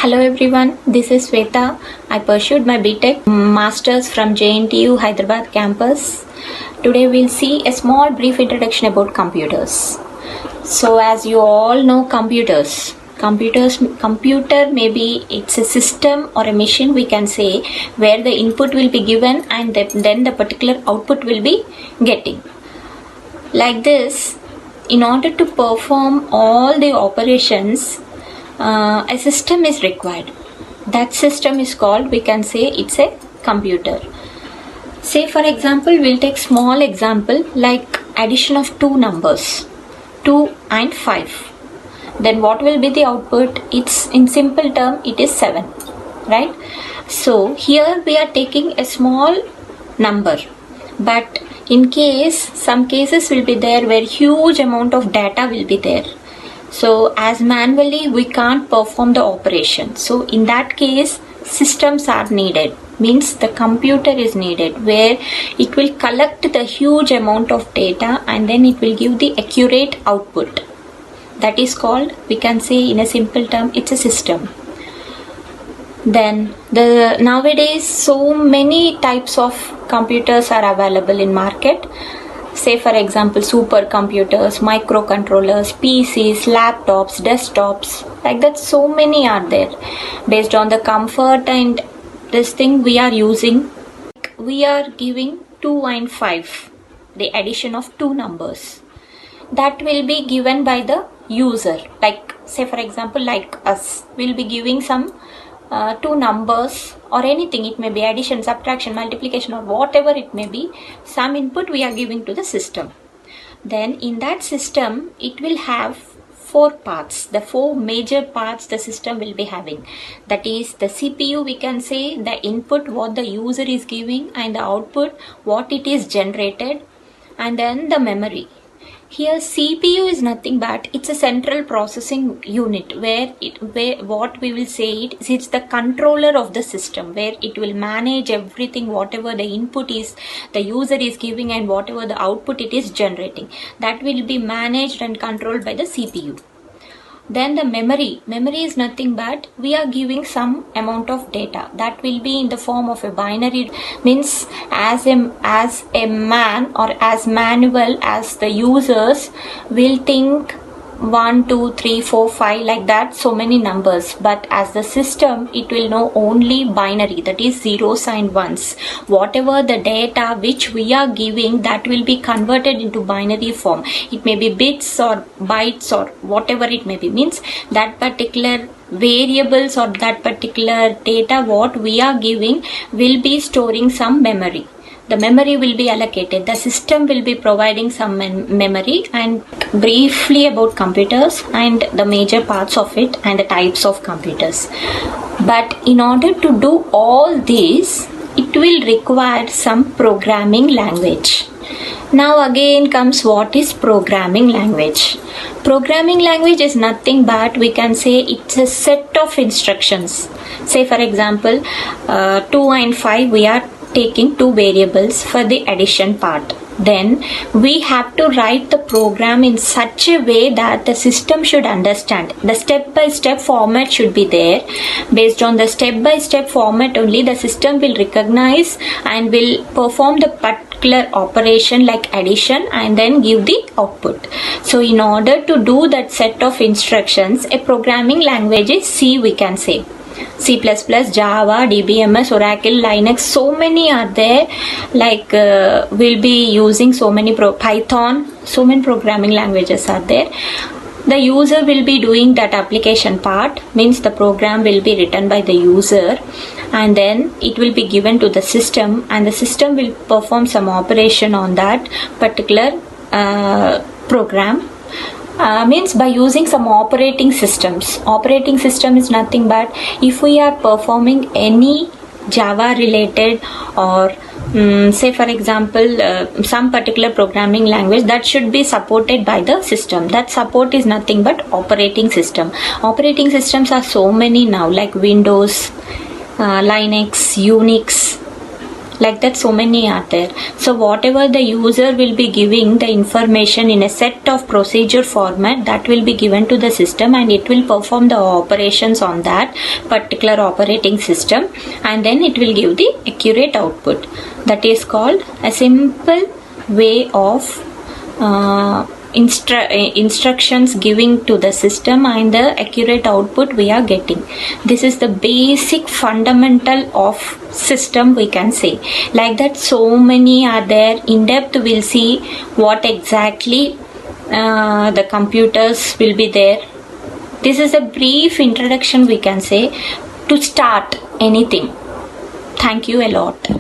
Hello everyone, this is Sweta. I pursued my BTech Masters from JNTU Hyderabad campus. Today we'll see a small brief introduction about computers. So as you all know, computer maybe it's a system or a machine, we can say, where the input will be given and then the particular output will be getting. Like this, in order to perform all the operations, a system is required. That system is called, we can say, it's a computer. Say for example, we'll take small example like addition of two numbers, 2 and 5. Then what will be the output? It's in simple term, it is 7, right? So here we are taking a small number, but in case some cases will be there where huge amount of data will be there. So as manually we can't perform the operation. So in that case, systems are needed. Means the computer is needed where it will collect the huge amount of data and then it will give the accurate output. That is called, we can say in a simple term, it's a system. Then nowadays so many types of computers are available in market. Say for example, supercomputers, microcontrollers, PCs, laptops, desktops, like that so many are there. Based on the comfort and this thing we are using, we are giving 2 and 5, the addition of two numbers. That will be given by the user. Like say for example, like us, we'll be giving some two numbers or anything, it may be addition, subtraction, multiplication or whatever it may be, some input we are giving to the system. Then in that system it will have 4 parts, the 4 major parts the system will be having. That is the CPU, we can say, the input what the user is giving and the output what it is generated, and then the memory. Here CPU is nothing but it's a central processing unit where what we will say it's the controller of the system, where it will manage everything, whatever the input is the user is giving and whatever the output it is generating, that will be managed and controlled by the CPU. Then the memory is nothing but we are giving some amount of data that will be in the form of a binary. Means as a man or as manual as the users will think 1, 2, 3, 4, 5 like that, so many numbers, but as the system it will know only binary, that is zeros and ones. Whatever the data which we are giving, that will be converted into binary form. It may be bits or bytes or whatever it may be. Means that particular variables or that particular data what we are giving will be storing some memory. The memory will be allocated, the system will be providing some memory. And briefly about computers and the major parts of it and the types of computers. But in order to do all this, it will require some programming language. Now again comes what is programming language. Programming language is nothing but we can say it's a set of instructions. Say for example, 2 and 5 we are taking two variables for the addition part. Then we have to write the program in such a way that the system should understand. The step-by-step format should be there. Based on the step-by-step format only, the system will recognize and will perform the particular operation like addition and then give the output. So in order to do that set of instructions, a programming language is C, we can say. C++, Java, DBMS, Oracle, Linux, so many are there. Like we'll be using so many Python, so many programming languages are there. The user will be doing that application part, means the program will be written by the user and then it will be given to the system and the system will perform some operation on that particular program. Means by using some operating systems. Operating system is nothing but if we are performing any Java related or say for example some particular programming language that should be supported by the system. That support is nothing but operating system. Operating systems are so many now, like Windows, Linux, Unix, Like that, so many are there. So whatever the user will be giving the information in a set of procedure format, that will be given to the system, and it will perform the operations on that particular operating system, and then it will give the accurate output. That is called a simple way of instructions giving to the system and the accurate output we are getting. This is the basic fundamental of system, we can say. Like that, so many are there. In depth we'll see what exactly the computers will be there. This is a brief introduction, we can say, to start anything. Thank you a lot.